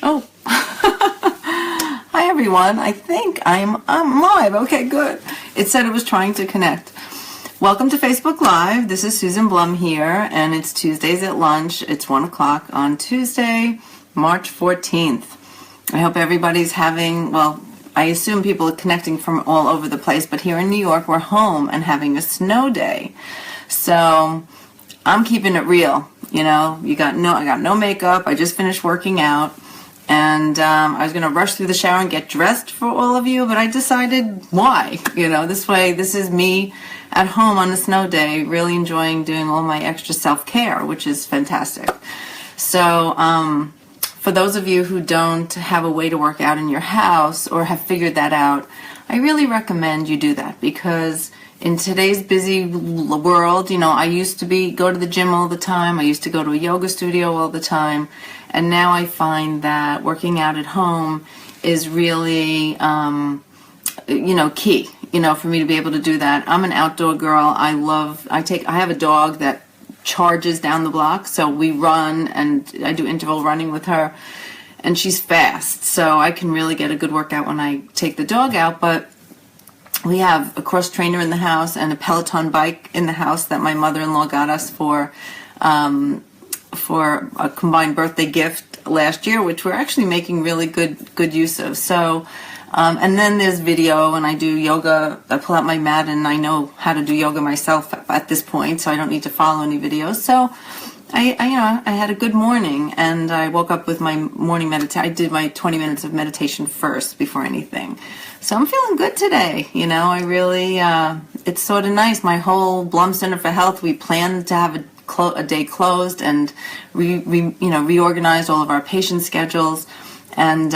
Oh, hi everyone. I think I'm live. Okay, good. It said it was trying to connect. Welcome to Facebook Live. This is Susan Blum here, and it's Tuesdays at lunch. It's 1 o'clock on Tuesday, March 14th. I hope everybody's having, well, I assume people are connecting from all over the place, but here in New York, we're home and having a snow day. So I'm keeping it real. You know, I got no makeup. I just finished working out. And I was going to rush through the shower and get dressed for all of you, but I decided why? You know, this way, this is me at home on a snow day, really enjoying doing all my extra self-care, which is fantastic. So for those of you who don't have a way to work out in your house or have figured that out, I really recommend you do that, because in today's busy world, you know, I used to go to the gym all the time. I used to go to a yoga studio all the time. And now I find that working out at home is really, key, for me to be able to do that. I'm an outdoor girl. I have a dog that charges down the block. So we run, and I do interval running with her, and she's fast. So I can really get a good workout when I take the dog out. But we have a cross trainer in the house and a Peloton bike in the house that my mother-in-law got us for a combined birthday gift last year, which we're actually making really good use of. So, and then there's video, and I do yoga. I pull out my mat, and I know how to do yoga myself at this point, so I don't need to follow any videos. So I had a good morning, and I woke up with my morning meditation. I did my 20 minutes of meditation first before anything. So I'm feeling good today. I really, it's sort of nice. My whole Blum Center for Health, we planned to have a day closed, and reorganized all of our patient schedules, and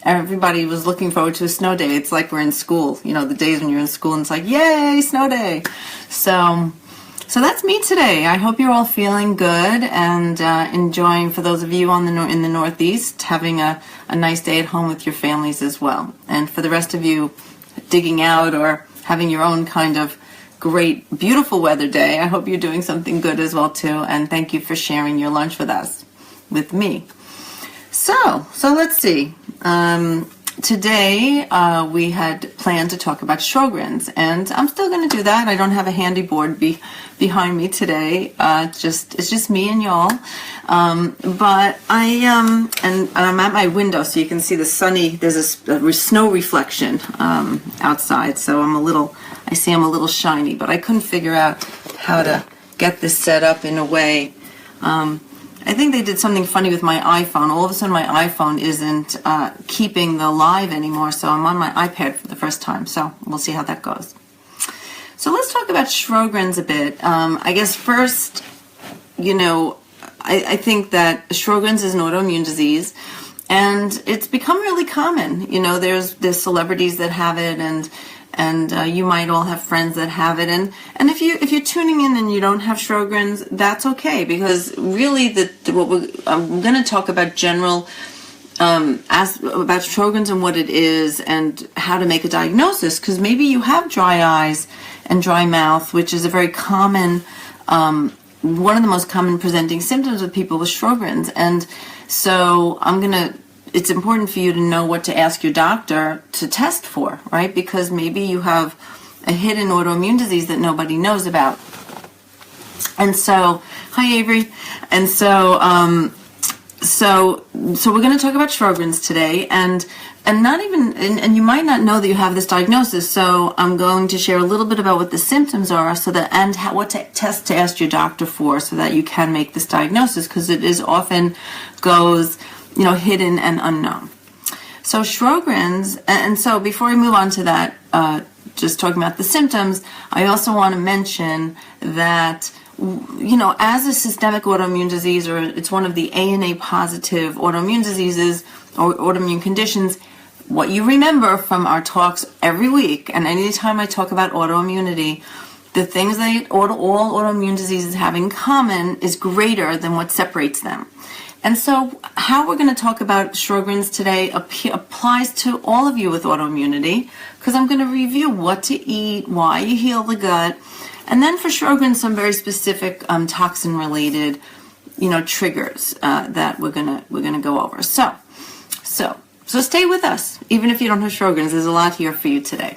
everybody was looking forward to a snow day. It's like we're in school, the days when you're in school, and it's like, yay, snow day. So that's me today. I hope you're all feeling good and enjoying, for those of you in the Northeast, having a nice day at home with your families as well. And for the rest of you digging out or having your own kind of great, beautiful weather day, I hope you're doing something good as well too. And thank you for sharing your lunch with me. So let's see. Today we had planned to talk about Sjogren's, and I'm still going to do that. I don't have a handy board behind me today. It's just me and y'all. But and I'm at my window, so you can see there's a snow reflection outside. So I'm a little shiny, but I couldn't figure out how to get this set up in a way. I think they did something funny with my iPhone. All of a sudden, my iPhone isn't keeping the live anymore, so I'm on my iPad for the first time. So we'll see how that goes. So let's talk about Sjogren's a bit. I guess first, I think that Sjogren's is an autoimmune disease, and it's become really common. There's celebrities that have it, and you might all have friends that have it, and if you're tuning in and you don't have Sjogren's, that's okay, because really I'm going to talk about general about Sjogren's and what it is and how to make a diagnosis, because maybe you have dry eyes and dry mouth, which is a very common one of the most common presenting symptoms of people with Sjogren's. And so it's important for you to know what to ask your doctor to test for, right? Because maybe you have a hidden autoimmune disease that nobody knows about. And so, hi Avery. And so we're going to talk about Sjogren's today, and you might not know that you have this diagnosis. So I'm going to share a little bit about what the symptoms are, what test to ask your doctor for, so that you can make this diagnosis, because it is often goes hidden and unknown. So Sjogren's, and so before I move on to that, just talking about the symptoms, I also want to mention that, as a systemic autoimmune disease, or it's one of the ANA positive autoimmune diseases or autoimmune conditions, what you remember from our talks every week, and anytime I talk about autoimmunity, the things that all autoimmune diseases have in common is greater than what separates them. And so how we're going to talk about Sjogren's today applies to all of you with autoimmunity, because I'm going to review what to eat, why you heal the gut, and then for Sjogren's, some very specific toxin-related, triggers that we're gonna go over. So So stay with us. Even if you don't have Sjogren's, there's a lot here for you today.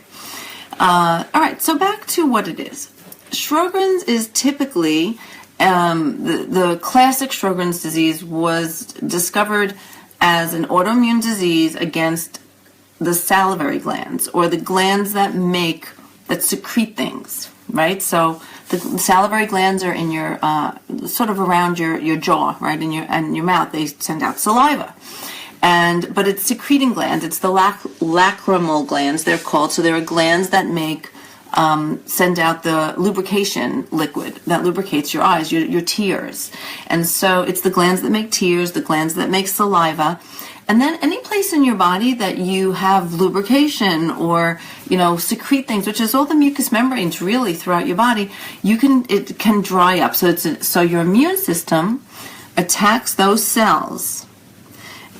All right, so back to what it is. Sjogren's is typically, the classic Sjogren's disease was discovered as an autoimmune disease against the salivary glands, or the glands that secrete things, right? So the salivary glands are in your, sort of around your jaw, right, in your mouth. They send out saliva. But it's secreting glands. It's the lacrimal glands, they're called. So there are glands that send out the lubrication liquid that lubricates your eyes, your tears. And so it's the glands that make tears, the glands that make saliva. And then any place in your body that you have lubrication or, secrete things, which is all the mucous membranes really throughout your body, it can dry up. So your immune system attacks those cells,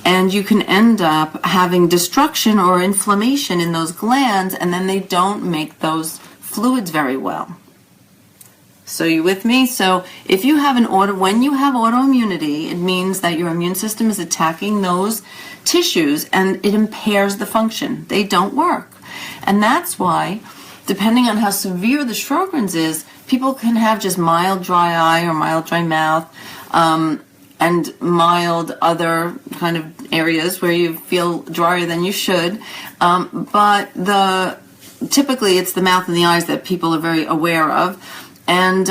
and you can end up having destruction or inflammation in those glands, and then they don't make those fluids very well. So you with me? So if you have when you have autoimmunity, it means that your immune system is attacking those tissues and it impairs the function. They don't work. And that's why, depending on how severe the Sjogren's is, people can have just mild dry eye or mild dry mouth, and mild other kind of areas where you feel drier than you should. But typically it's the mouth and the eyes that people are very aware of. And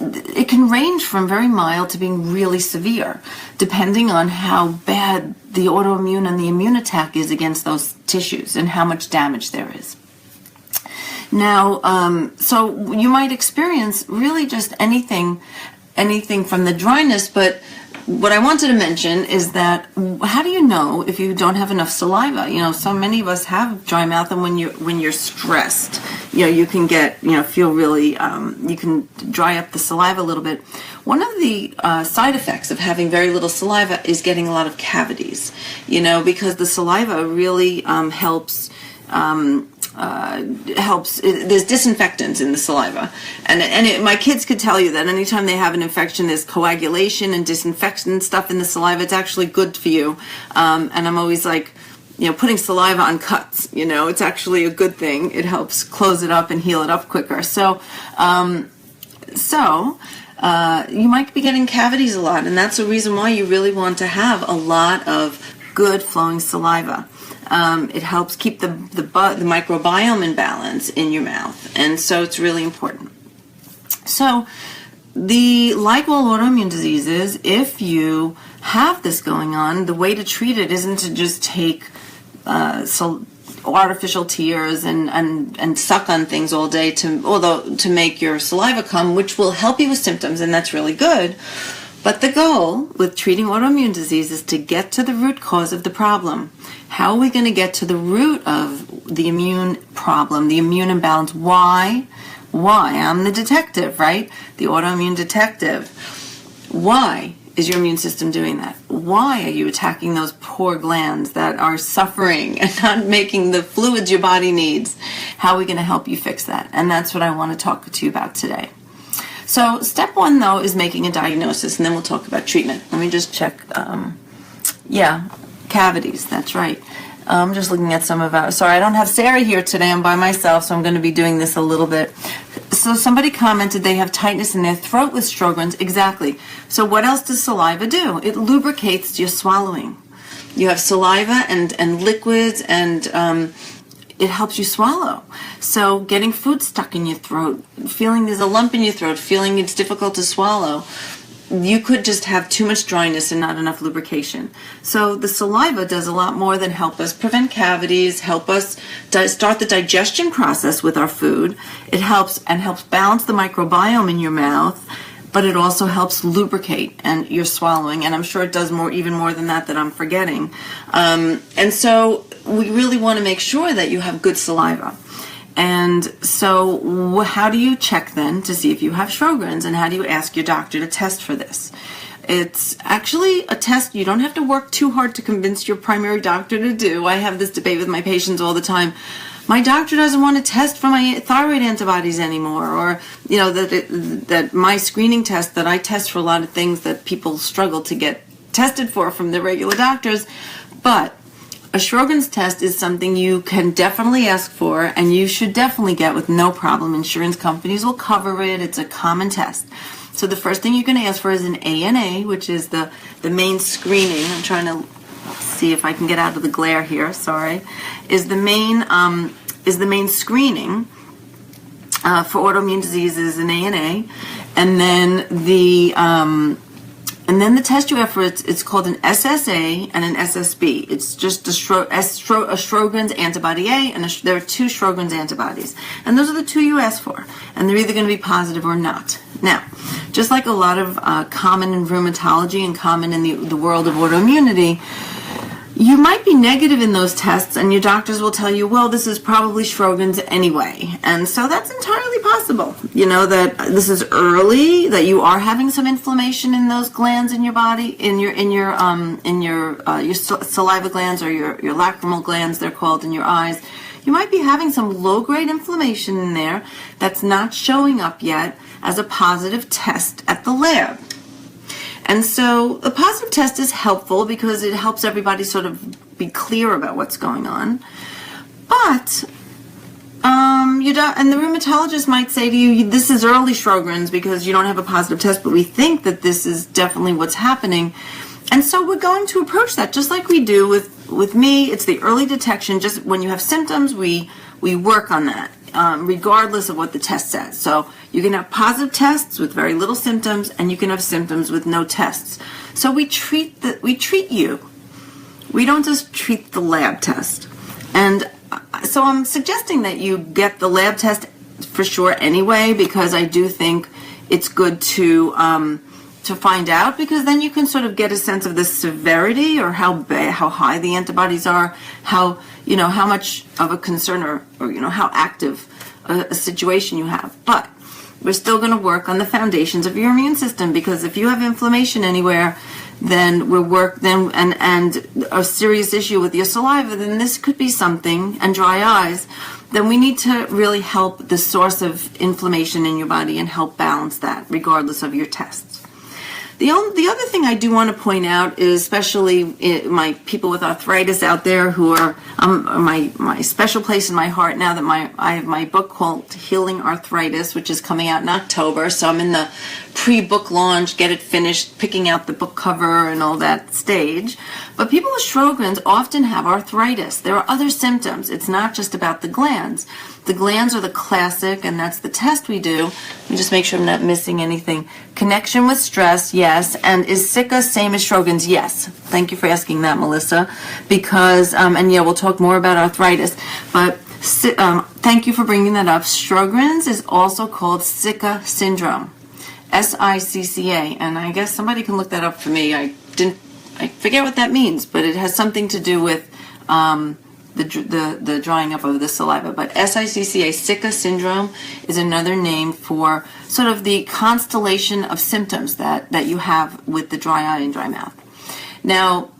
it can range from very mild to being really severe, depending on how bad the autoimmune and the immune attack is against those tissues and how much damage there is. Now, so you might experience really just anything from the dryness, but what I wanted to mention is that how do you know if you don't have enough saliva? So many of us have dry mouth, and when you're stressed, you can feel really, you can dry up the saliva a little bit. One of the side effects of having very little saliva is getting a lot of cavities, because the saliva really helps. There's disinfectants in the saliva, and my kids could tell you that anytime they have an infection, there's coagulation and disinfectant stuff in the saliva. It's actually good for you, and I'm always like, putting saliva on cuts, it's actually a good thing. It helps close it up and heal it up quicker. So you might be getting cavities a lot, and that's the reason why you really want to have a lot of good flowing saliva. It helps keep the microbiome in balance in your mouth, and so it's really important. So, like all autoimmune diseases, if you have this going on, the way to treat it isn't to just take artificial tears and suck on things all day to make your saliva come, which will help you with symptoms, and that's really good. But the goal with treating autoimmune disease is to get to the root cause of the problem. How are we going to get to the root of the immune problem, the immune imbalance? Why? I'm the detective, right? The autoimmune detective. Why is your immune system doing that? Why are you attacking those poor glands that are suffering and not making the fluids your body needs? How are we going to help you fix that? And that's what I want to talk to you about today. So step one, though, is making a diagnosis, and then we'll talk about treatment. Let me just check. Cavities, that's right. I'm just looking at some of our... Sorry, I don't have Sarah here today. I'm by myself, so I'm going to be doing this a little bit. So somebody commented they have tightness in their throat with Sjogren's. Exactly. So what else does saliva do? It lubricates your swallowing. You have saliva and liquids, and it helps you swallow. So getting food stuck in your throat, feeling there's a lump in your throat, feeling it's difficult to swallow, you could just have too much dryness and not enough lubrication. So the saliva does a lot more than help us prevent cavities, help us start the digestion process with our food. It helps balance the microbiome in your mouth, but it also helps lubricate and your swallowing. And I'm sure it does even more than that I'm forgetting. And so we really want to make sure that you have good saliva. And so how do you check then to see if you have Sjogren's, and how do you ask your doctor to test for this? It's actually a test you don't have to work too hard to convince your primary doctor to do. I have this debate with my patients all the time. My doctor doesn't want to test for my thyroid antibodies anymore, or that my screening test that I test for a lot of things that people struggle to get tested for from the regular doctors. But a Sjogren's test is something you can definitely ask for, and you should definitely get with no problem. Insurance companies will cover it. It's a common test. So the first thing you're going to ask for is an ANA, which is the main screening. I'm trying to see if I can get out of the glare here. Sorry, is the main screening for autoimmune diseases, an ANA, and then the test you have for it's called an SSA and an SSB. It's just a Sjogren's antibody A, and there are 2 Sjogren's antibodies, and those are the 2 you ask for, and they're either going to be positive or not. Now, just like a lot of common in rheumatology and common in the world of autoimmunity, you might be negative in those tests, and your doctors will tell you, well, this is probably Sjogren's anyway. And so that's entirely possible. You know, that this is early, that you are having some inflammation in those glands in your body, in your saliva glands, or your lacrimal glands, they're called, in your eyes. You might be having some low-grade inflammation in there that's not showing up yet as a positive test at the lab. And so the positive test is helpful because it helps everybody sort of be clear about what's going on. But and the rheumatologist might say to you, this is early Sjogren's because you don't have a positive test, but we think that this is definitely what's happening. And so we're going to approach that just like we do with me. It's the early detection. Just when you have symptoms, we work on that. Regardless of what the test says. So you can have positive tests with very little symptoms, and you can have symptoms with no tests. So we treat you. We don't just treat the lab test. And so I'm suggesting that you get the lab test for sure anyway, because I do think it's good to find out, because then you can sort of get a sense of the severity, or how high the antibodies are, how much of a concern or how active a situation you have. But we're still going to work on the foundations of your immune system, because if you have inflammation anywhere, then and a serious issue with your saliva, then this could be something, and dry eyes, then we need to really help the source of inflammation in your body and help balance that regardless of your tests. The other thing I do want to point out is, especially my people with arthritis out there who are my special place in my heart now that I have my book called Healing Arthritis, which is coming out in October. So I'm in the pre-book launch, get it finished, picking out the book cover and all that stage. But people with Sjogren's often have arthritis. There are other symptoms. It's not just about the glands. The glands are the classic, and that's the test we do. Let me just make sure I'm not missing anything. Connection with stress, yes. And is Zika same as Sjogren's? Yes. Thank you for asking that, Melissa. Because, and yeah, we'll talk more about arthritis. But thank you for bringing that up. Sjogren's is also called Zika syndrome. SICCA. And I guess somebody can look that up for me. I forget what that means, but it has something to do with the drying up of the saliva. But SICCA, Zika syndrome, is another name for sort of the constellation of symptoms that you have with the dry eye and dry mouth. Now,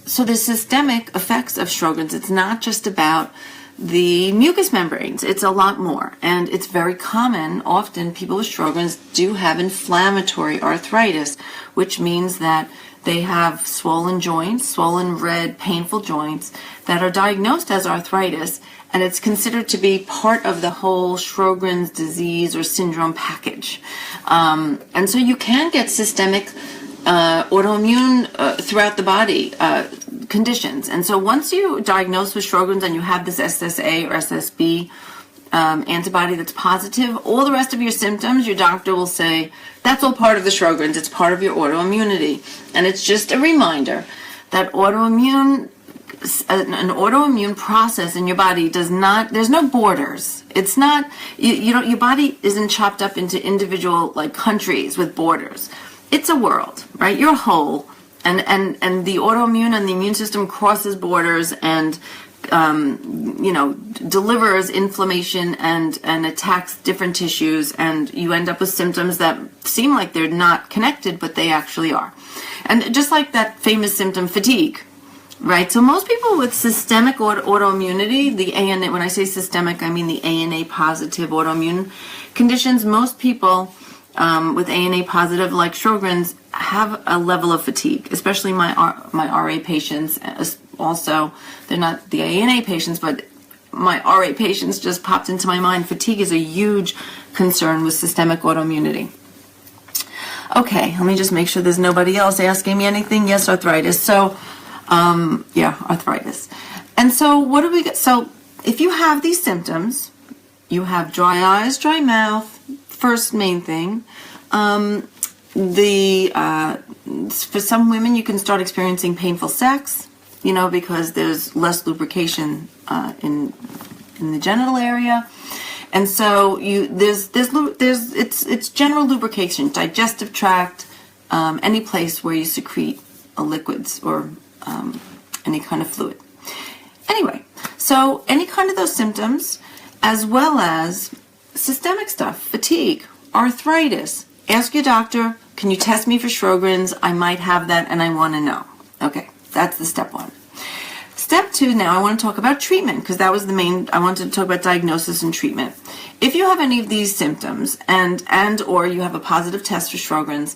so the systemic effects of Sjogren's, it's not just about the mucous membranes. It's a lot more, and it's very common. Often people with Sjogren's do have inflammatory arthritis, which means that they have swollen joints, swollen red, painful joints that are diagnosed as arthritis, and it's considered to be part of the whole Sjogren's disease or syndrome package. And so you can get systemic autoimmune throughout the body conditions. And so once you diagnose with Sjogren's and you have this SSA or SSB antibody that's positive, all the rest of your symptoms, your doctor will say, that's all part of the Sjogren's, it's part of your autoimmunity. And it's just a reminder that an autoimmune process in your body does not, there's no borders. It's not, your body isn't chopped up into individual countries with borders. It's a world, right? You're whole. And the autoimmune and the immune system crosses borders and delivers inflammation and attacks different tissues, and you end up with symptoms that seem like they're not connected, but they actually are. And just like that famous symptom, fatigue, right? So most people with systemic autoimmunity, the ANA, when I say systemic, I mean the ANA positive autoimmune conditions, most people with ANA positive, like Sjogren's, have a level of fatigue, especially my RA patients. Also, they're not the ANA patients, but my RA patients just popped into my mind. Fatigue is a huge concern with systemic autoimmunity. Okay, let me just make sure there's nobody else asking me anything. Yes, arthritis. So, yeah, arthritis. And so what do we get? So if you have these symptoms, you have dry eyes, dry mouth, first main thing. For some women, you can start experiencing painful sex, because there's less lubrication in the genital area. And so it's general lubrication, digestive tract, any place where you secrete liquids or any kind of fluid. Anyway, so any kind of those symptoms, as well as systemic stuff, fatigue, arthritis, ask your doctor, can you test me for Sjogren's? I might have that and I want to know. Okay, that's the step one. Step two, now I want to talk about treatment, because that was the main, I wanted to talk about diagnosis and treatment. If you have any of these symptoms and or you have a positive test for Sjogren's,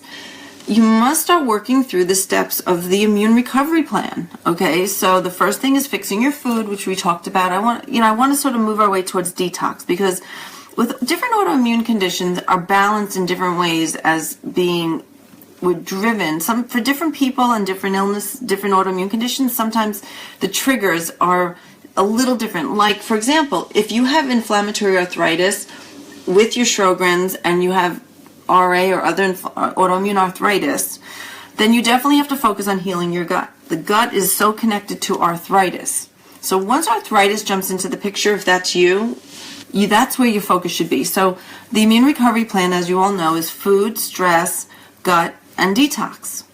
you must start working through the steps of the immune recovery plan. Okay, so the first thing is fixing your food, which we talked about. I want to sort of move our way towards detox, because with different autoimmune conditions are balanced in different ways as being we're driven. Some for different people and different illness, different autoimmune conditions, sometimes the triggers are a little different. Like, for example, if you have inflammatory arthritis with your Sjogren's and you have RA or other autoimmune arthritis, then you definitely have to focus on healing your gut. The gut is so connected to arthritis. So once arthritis jumps into the picture, if that's that's where your focus should be. So the immune recovery plan, as you all know, is food, stress, gut, and detox,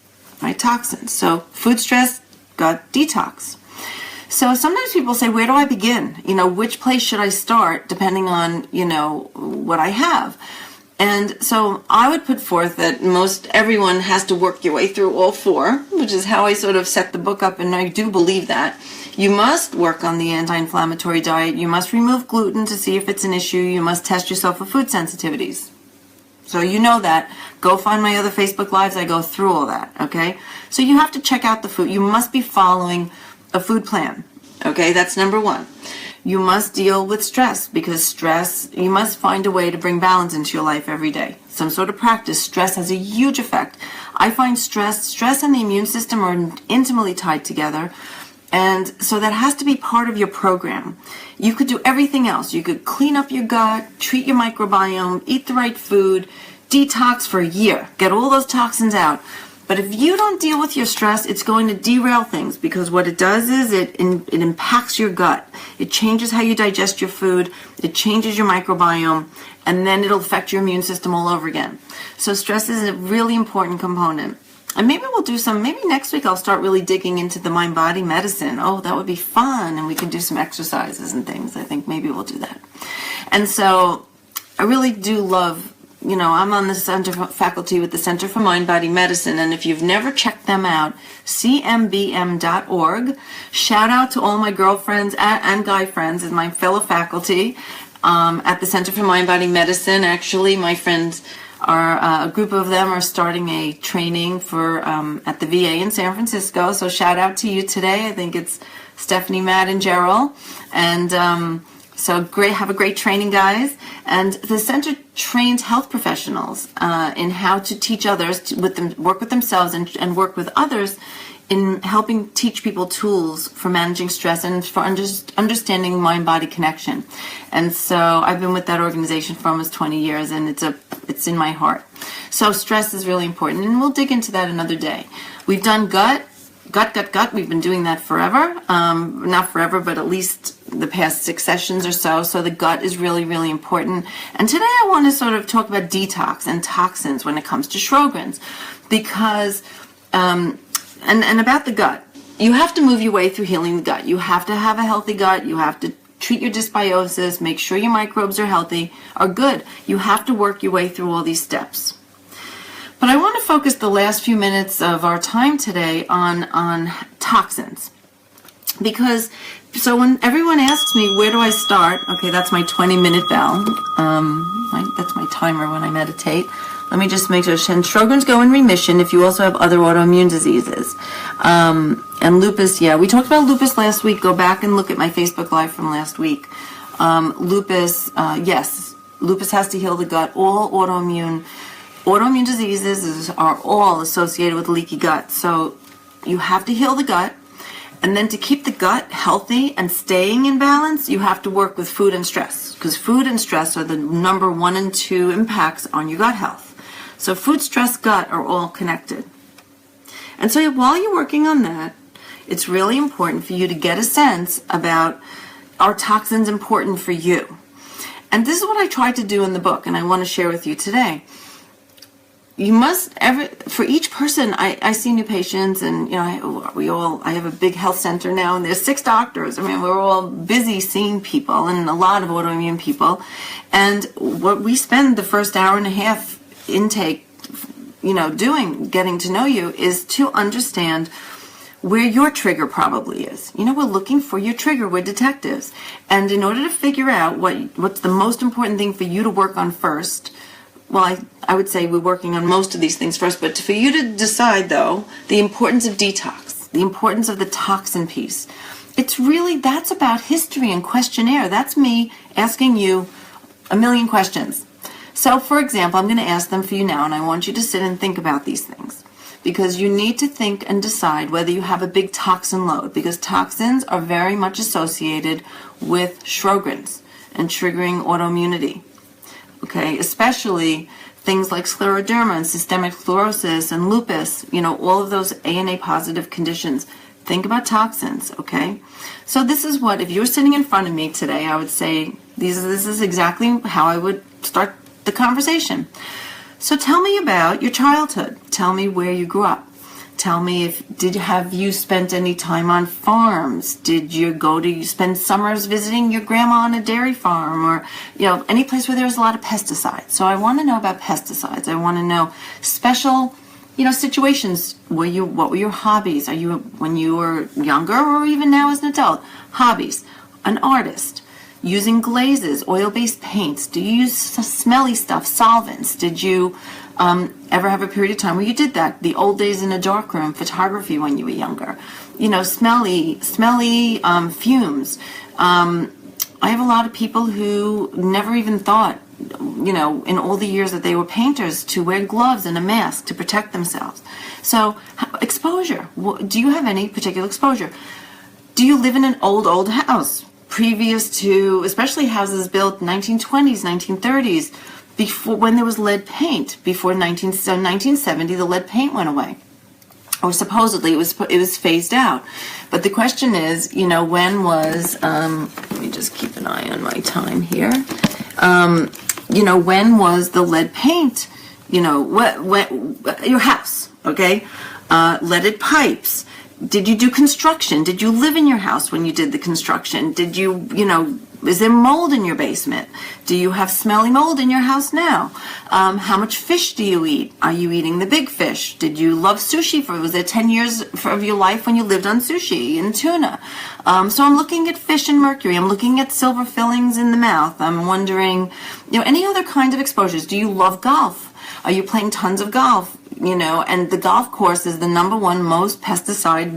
right? Toxins. So food, stress, gut, detox. So sometimes people say, where do I begin? Which place should I start depending on, what I have? And so I would put forth that everyone has to work your way through all four, which is how I sort of set the book up, and I do believe that. You must work on the anti-inflammatory diet. You must remove gluten to see if it's an issue. You must test yourself for food sensitivities. So you know that. Go find my other Facebook Lives. I go through all that, okay? So you have to check out the food. You must be following a food plan, okay? That's number one. You must deal with stress, because stress, you must find a way to bring balance into your life every day. Some sort of practice. Stress has a huge effect. I find stress and the immune system are intimately tied together. And so that has to be part of your program. You could do everything else. You could clean up your gut, treat your microbiome, eat the right food, detox for a year, get all those toxins out. But if you don't deal with your stress, it's going to derail things, because what it does is it impacts your gut. It changes how you digest your food. It changes your microbiome, and then it'll affect your immune system all over again. So stress is a really important component. And maybe maybe next week I'll start really digging into the mind-body medicine. Oh, that would be fun. And we can do some exercises and things. I think maybe we'll do that. And so I really do love, I'm on the center faculty with the Center for Mind-Body Medicine. And if you've never checked them out, cmbm.org. Shout out to all my girlfriends and guy friends and my fellow faculty at the Center for Mind-Body Medicine. Actually, my friends a group of them are starting a training for at the VA in San Francisco. So shout out to you today. I think it's Stephanie, Matt, and Gerald. And so great, have a great training, guys. And the center trains health professionals in how to teach others, work with themselves and work with others in helping teach people tools for managing stress and for understanding mind-body connection. And so I've been with that organization for almost 20 years, and it's in my heart. So stress is really important, and we'll dig into that another day. We've done gut. We've been doing that forever. Not forever, but at least the past 6 sessions or so. So the gut is really, really important. And today I want to sort of talk about detox and toxins when it comes to Sjogren's, because and about the gut. You have to move your way through healing the gut. You have to have a healthy gut. You have to treat your dysbiosis, make sure your microbes are good. You have to work your way through all these steps. But I want to focus the last few minutes of our time today on toxins. Because, so when everyone asks me, where do I start? Okay, that's my 20-minute bell. That's my timer when I meditate. let me just make sure. And Sjogren's go in remission if you also have other autoimmune diseases. And lupus, yeah, we talked about lupus last week. Go back and look at my Facebook Live from last week. Lupus, yes, lupus has to heal the gut. All autoimmune diseases are all associated with leaky gut. So you have to heal the gut. And then to keep the gut healthy and staying in balance, you have to work with food and stress, because food and stress are the number 1 and 2 impacts on your gut health. So food, stress, gut are all connected. And so while you're working on that, it's really important for you to get a sense about, are toxins important for you? And this is what I tried to do in the book, and I want to share with you today. You must for each person, I see new patients, and you know, I have a big health center now, and there's 6 doctors. I mean, we're all busy seeing people, and a lot of autoimmune people. And what we spend the first hour and a half intake, you know, getting to know you, is to understand where your trigger probably is. You know, we're looking for your trigger. We're detectives. And in order to figure out what's the most important thing for you to work on first, well, I would say we're working on most of these things first, but for you to decide, though, the importance of detox, the importance of the toxin piece, that's about history and questionnaire. That's me asking you a million questions. So, for example, I'm going to ask them for you now, and I want you to sit and think about these things, because you need to think and decide whether you have a big toxin load, because toxins are very much associated with Sjogren's and triggering autoimmunity. Okay, especially things like scleroderma and systemic sclerosis and lupus, you know, all of those ANA positive conditions. Think about toxins, okay? So this is what, if you were sitting in front of me today, I would say, this is exactly how I would start the conversation. So tell me about your childhood. Tell me where you grew up. Tell me have you spent any time on farms? Did you spend summers visiting your grandma on a dairy farm, or, you know, any place where there's a lot of pesticides? So I want to know about pesticides. I want to know special, you know, situations. What were your hobbies? When you were younger, or even now as an adult? Hobbies. An artist. Using glazes, oil-based paints. Do you use smelly stuff, solvents? Did you ever have a period of time where you did that? The old days in a darkroom, photography when you were younger. You know, smelly fumes. I have a lot of people who never even thought, you know, in all the years that they were painters, to wear gloves and a mask to protect themselves. So, exposure. Do you have any particular exposure? Do you live in an old house? Previous to, especially houses built 1920s, 1930s, before, when there was lead paint. Before 1970, the lead paint went away, or supposedly it was phased out. But the question is, you know, when was? Let me just keep an eye on my time here. You know, when was the lead paint? You know, what your house? Okay, leaded pipes. Did you do construction? Did you live in your house when you did the construction? Did you, you know, is there mold in your basement? Do you have smelly mold in your house now? How much fish do you eat? Are you eating the big fish? Did you love sushi was there 10 years of your life when you lived on sushi and tuna? So I'm looking at fish and mercury. I'm looking at silver fillings in the mouth. I'm wondering, you know, any other kind of exposures. Do you love golf? Are you playing tons of golf? You know, and the golf course is the number 1 most pesticide,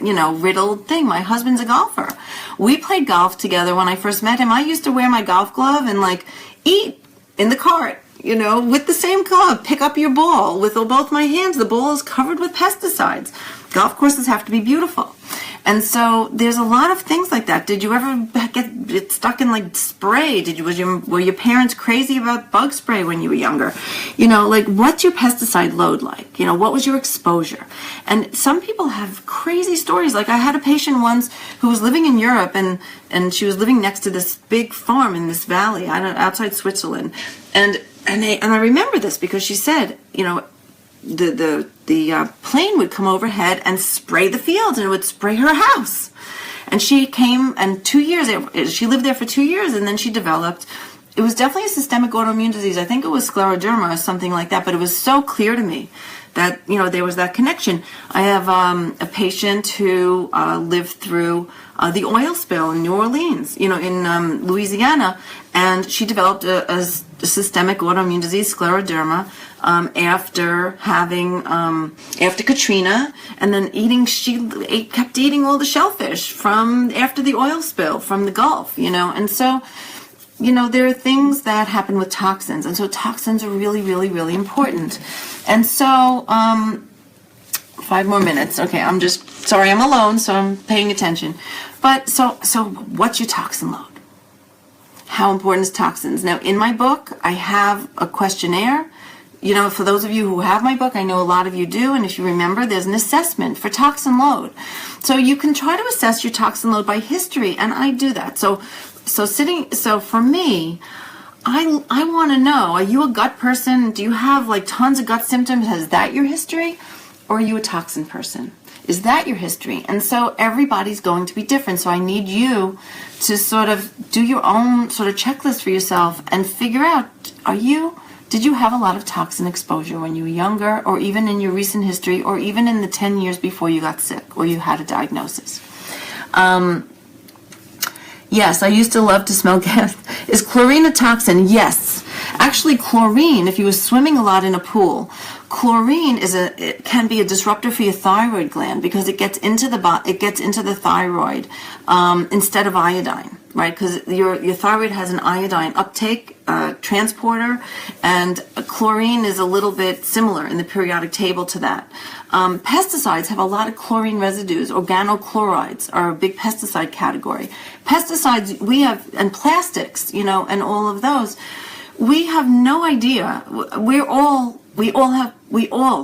you know, riddled thing. My husband's a golfer. We played golf together when I first met him. I used to wear my golf glove and, like, eat in the cart, you know, with the same glove. Pick up your ball with both my hands. The ball is covered with pesticides. Golf courses have to be beautiful. And so there's a lot of things like that. Did you ever get stuck in, like, spray? Were your parents crazy about bug spray when you were younger? You know, like, what's your pesticide load like? You know, what was your exposure? And some people have crazy stories. Like, I had a patient once who was living in Europe, and she was living next to this big farm in this valley outside Switzerland. And I remember this because she said, you know, the plane would come overhead and spray the fields, and it would spray her house. And she came, and 2 years, she lived there for 2 years, and then she developed it was definitely a systemic autoimmune disease. I think it was scleroderma or something like that, but it was so clear to me that, there was that connection. I have a patient who lived through the oil spill in New Orleans, in Louisiana, and she developed a systemic autoimmune disease, scleroderma, after Katrina, and then she kept eating all the shellfish from after the oil spill from the Gulf, and so, there are things that happen with toxins, and so toxins are really, really, really important. And so, 5 more minutes. Okay, I'm just sorry, I'm alone, so I'm paying attention. But so what's your toxin load? How important is toxins? Now, in my book, I have a questionnaire. For those of you who have my book, I know a lot of you do, and if you remember, there's an assessment for toxin load. So you can try to assess your toxin load by history, and I do that. So for me, I want to know, are you a gut person? Do you have like tons of gut symptoms? Is that your history? Or are you a toxin person? Is that your history? And so everybody's going to be different. So I need you to sort of do your own sort of checklist for yourself and figure out, did you have a lot of toxin exposure when you were younger, or even in your recent history, or even in the 10 years before you got sick or you had a diagnosis? Yes, I used to love to smell gas. Is chlorine a toxin? Yes. Actually, chlorine, if you were swimming a lot in a pool, chlorine it can be a disruptor for your thyroid gland because it gets into the thyroid instead of iodine, right? Because your thyroid has an iodine uptake transporter, and chlorine is a little bit similar in the periodic table to that. Pesticides have a lot of chlorine residues. Organochlorides are a big pesticide category. Pesticides and plastics, and all of those. We have no idea. We all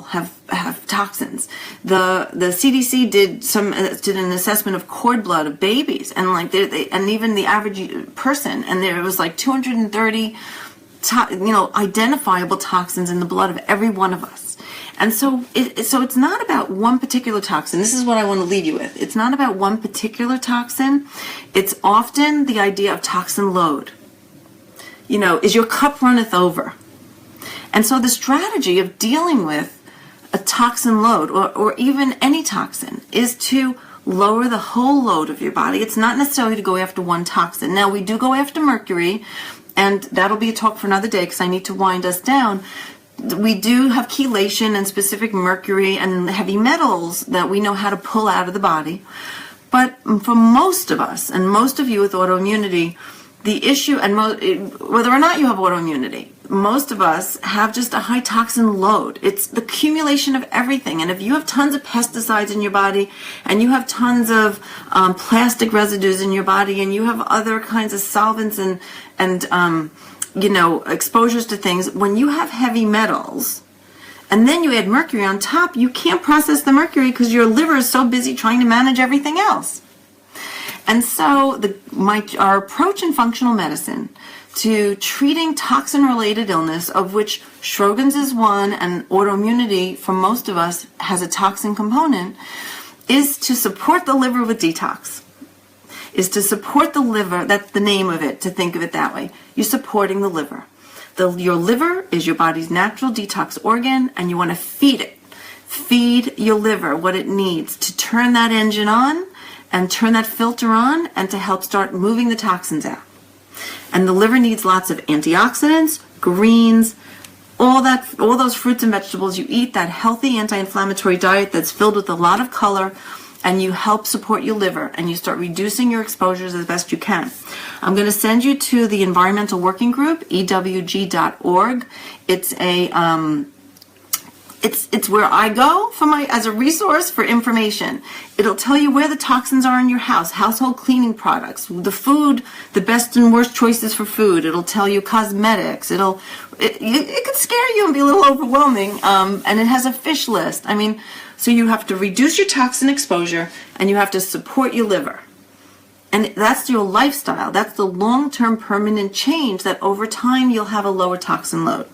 have toxins. The CDC did an assessment of cord blood of babies, and and even the average person, and there was like 230 identifiable toxins in the blood of every one of us. And so it's not about one particular toxin. This is what I want to leave you with. It's not about one particular toxin. It's often the idea of toxin load. Is your cup runneth over? And so the strategy of dealing with a toxin load, or even any toxin, is to lower the whole load of your body. It's not necessarily to go after one toxin. Now, we do go after mercury, and that'll be a talk for another day because I need to wind us down. We do have chelation and specific mercury and heavy metals that we know how to pull out of the body. But for most of us, and most of you with autoimmunity, the issue, and whether or not you have autoimmunity, most of us have just a high toxin load. It's the accumulation of everything. And if you have tons of pesticides in your body, and you have tons of plastic residues in your body, and you have other kinds of solvents and exposures to things, when you have heavy metals, and then you add mercury on top, you can't process the mercury because your liver is so busy trying to manage everything else. And so our approach in functional medicine to treating toxin-related illness, of which Sjogren's is one, and autoimmunity for most of us has a toxin component, is to support the liver with detox. Is to support the liver, that's the name of it, to think of it that way. You're supporting the liver. Your liver is your body's natural detox organ, and you want to feed it. Feed your liver what it needs to turn that engine on, and turn that filter on, and to help start moving the toxins out. And the liver needs lots of antioxidants, greens, all those fruits and vegetables you eat, that healthy anti-inflammatory diet that's filled with a lot of color, and you help support your liver, and you start reducing your exposures as best you can. I'm going to send you to the Environmental Working Group, ewg.org. It's where I go as a resource for information. It'll tell you where the toxins are in your house, household cleaning products, the food, the best and worst choices for food. It'll tell you cosmetics. It could scare you and be a little overwhelming. And it has a fish list. So you have to reduce your toxin exposure, and you have to support your liver. And that's your lifestyle. That's the long-term permanent change that over time you'll have a lower toxin load.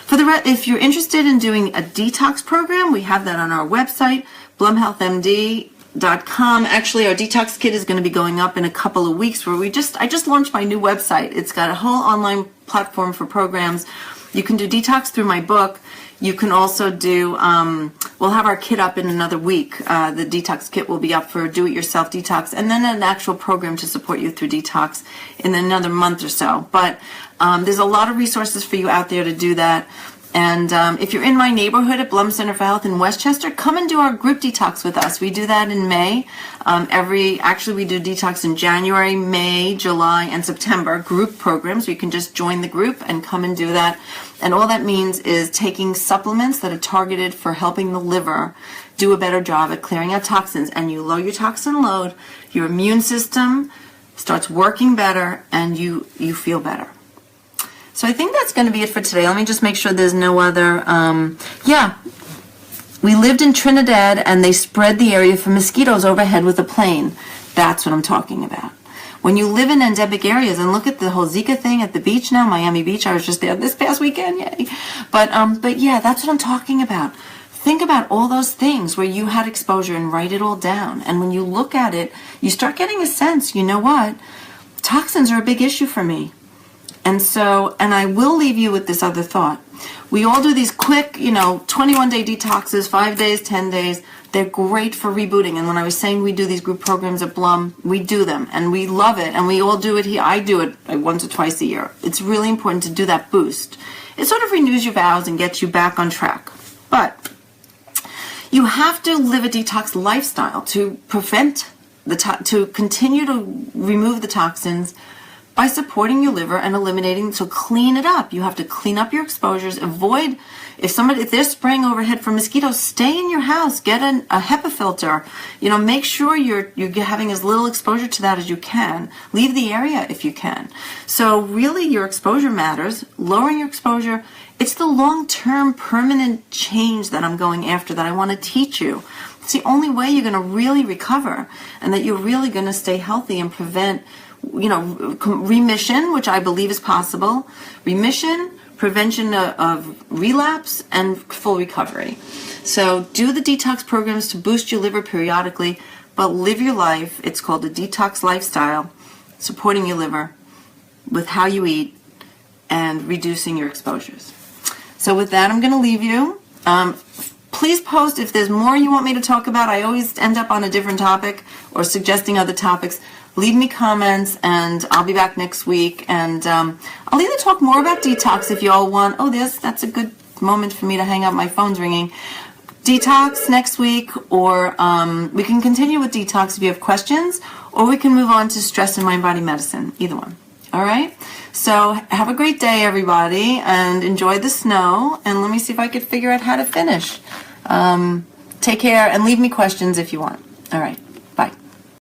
If you're interested in doing a detox program, we have that on our website, blumhealthmd.com. Detox.com. Actually, our detox kit is going to be going up in a couple of weeks, where I just launched my new website. It's got a whole online platform for programs. You can do detox through my book. You can also do, we'll have our kit up in another week. The detox kit will be up for do-it-yourself detox, and then an actual program to support you through detox in another month or so. But there's a lot of resources for you out there to do that. And if you're in my neighborhood at Blum Center for Health in Westchester, come and do our group detox with us. We do that in May. Actually, we do detox in January, May, July, and September, group programs. You can just join the group and come and do that. And all that means is taking supplements that are targeted for helping the liver do a better job at clearing out toxins. And you lower your toxin load, your immune system starts working better, and you feel better. So I think that's going to be it for today. Let me just make sure there's no other, we lived in Trinidad and they spread the area for mosquitoes overhead with a plane. That's what I'm talking about. When you live in endemic areas, and look at the whole Zika thing at the beach now, Miami Beach, I was just there this past weekend, yay. But yeah, that's what I'm talking about. Think about all those things where you had exposure and write it all down. And when you look at it, you start getting a sense, you know what? Toxins are a big issue for me. And I will leave you with this other thought. We all do these quick, 21-day detoxes, 5 days, 10 days. They're great for rebooting. And when I was saying we do these group programs at Blum, we do them. And we love it. And we all do it here. I do it once or twice a year. It's really important to do that boost. It sort of renews your vows and gets you back on track. But you have to live a detox lifestyle to prevent to continue to remove the toxins by supporting your liver and eliminating, so clean it up. You have to clean up your exposures, avoid, if they're spraying overhead for mosquitoes, stay in your house, get a HEPA filter, make sure you're having as little exposure to that as you can. Leave the area if you can. So really your exposure matters, lowering your exposure. It's the long-term permanent change that I'm going after, that I want to teach you. It's the only way you're going to really recover, and that you're really going to stay healthy and prevent remission, which I believe is possible, remission, prevention of relapse, and full recovery. So do the detox programs to boost your liver periodically, but live your life. It's called a detox lifestyle, supporting your liver with how you eat and reducing your exposures. So with that, I'm going to leave you. Please post if there's more you want me to talk about. I always end up on a different topic or suggesting other topics. Leave me comments, and I'll be back next week. And I'll either talk more about detox if you all want. Oh, that's a good moment for me to hang up. My phone's ringing. Detox next week, or we can continue with detox if you have questions, or we can move on to stress and mind-body medicine. Either one. All right? So have a great day, everybody, and enjoy the snow. And let me see if I could figure out how to finish. Take care, and leave me questions if you want. All right.